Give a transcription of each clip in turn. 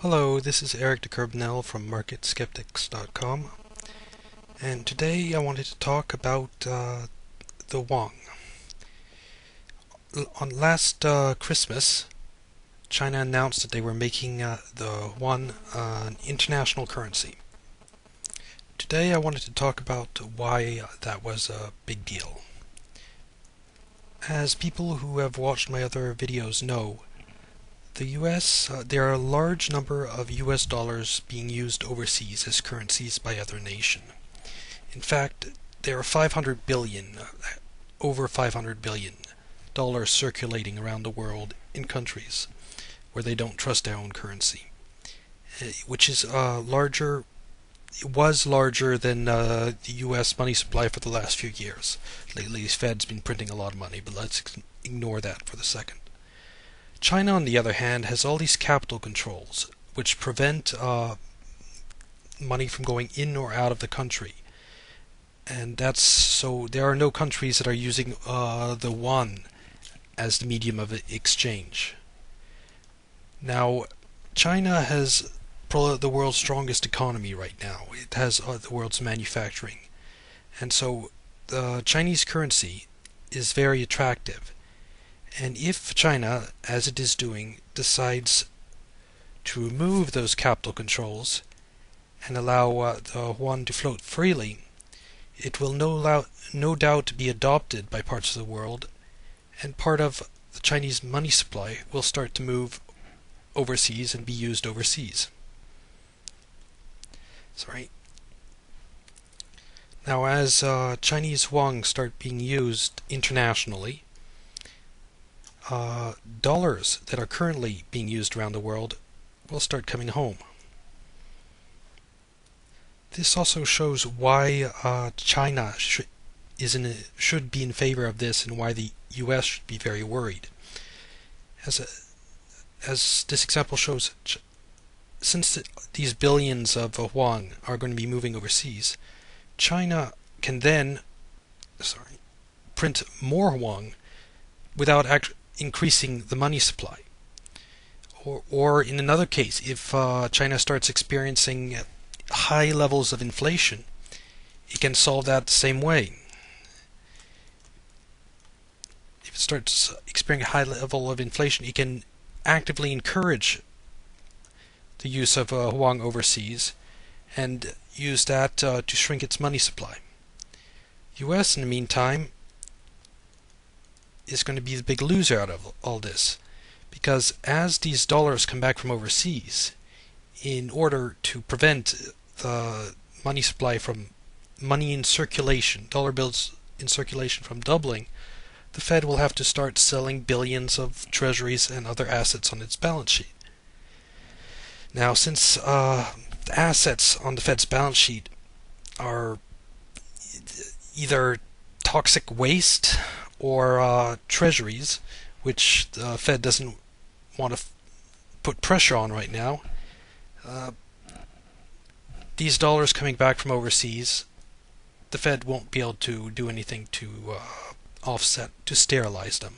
Hello, this is Eric DeCurbnell from MarketSkeptics.com, and today I wanted to talk about the yuan. On last Christmas, China announced that they were making the yuan an international currency. Today I wanted to talk about why that was a big deal. As people who have watched my other videos know, the US, there are a large number of US dollars being used overseas as currencies by other nations. In fact, there are 500 billion, over 500 billion dollars circulating around the world in countries where they don't trust their own currency, which is larger. It was larger than the US money supply for the last few years. Lately, the Fed's been printing a lot of money, but let's ignore that for the second. China, on the other hand, has all these capital controls which prevent money from going in or out of the country. And that's so there are no countries that are using the yuan as the medium of exchange. Now, China has probably the world's strongest economy right now. It has the world's manufacturing. And so the Chinese currency is very attractive. And if China, as it is doing, decides to remove those capital controls and allow the yuan to float freely, it will no doubt be adopted by parts of the world, and part of the Chinese money supply will start to move overseas and be used overseas. Now, as Chinese yuan start being used internationally, dollars that are currently being used around the world will start coming home. This also shows why China should be in favor of this, and why the US should be very worried. As this example shows, since these billions of yuan are going to be moving overseas, China can then print more yuan without increasing the money supply. Or in another case, if China starts experiencing high levels of inflation, it can solve that the same way. If it starts experiencing a high level of inflation, it can actively encourage the use of yuan overseas and use that to shrink its money supply. US, in the meantime, is going to be the big loser out of all this, because as these dollars come back from overseas, in order to prevent the money supply from money in circulation, dollar bills in circulation, from doubling, the Fed will have to start selling billions of treasuries and other assets on its balance sheet. Now, since the assets on the Fed's balance sheet are either toxic waste or treasuries, which the Fed doesn't want to put pressure on right now, these dollars coming back from overseas, the Fed won't be able to do anything to offset, to sterilize them.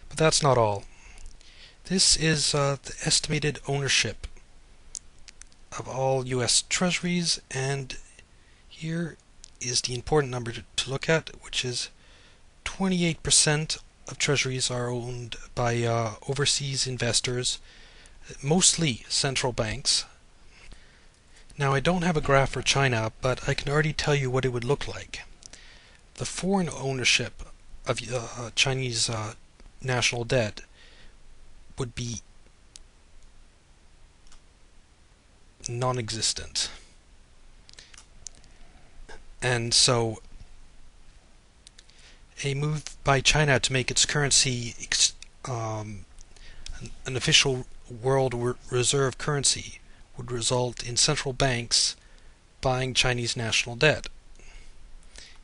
But that's not all. This is the estimated ownership of all US treasuries, and here is the important number to look at, which is 28% of treasuries are owned by overseas investors, mostly central banks. Now, I don't have a graph for China, but I can already tell you what it would look like. The foreign ownership of Chinese national debt would be non-existent. And so a move by China to make its currency an official world reserve currency would result in central banks buying Chinese national debt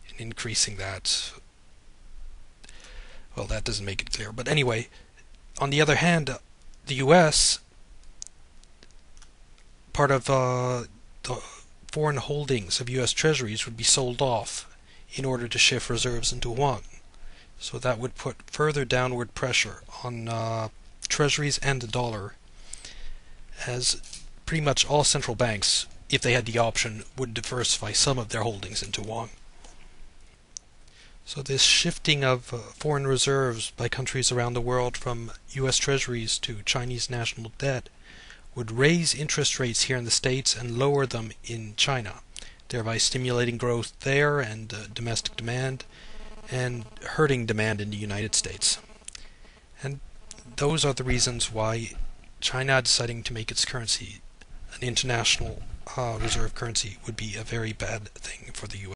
and increasing that. Well, that doesn't make it clear. But anyway, on the other hand, the US, part of the foreign holdings of US treasuries would be sold off in order to shift reserves into yuan. So that would put further downward pressure on treasuries and the dollar as pretty much all central banks, if they had the option, would diversify some of their holdings into yuan. So this shifting of foreign reserves by countries around the world from U.S. treasuries to Chinese national debt would raise interest rates here in the States and lower them in China, thereby stimulating growth there and domestic demand, and hurting demand in the United States. And those are the reasons why China deciding to make its currency an international reserve currency would be a very bad thing for the U.S.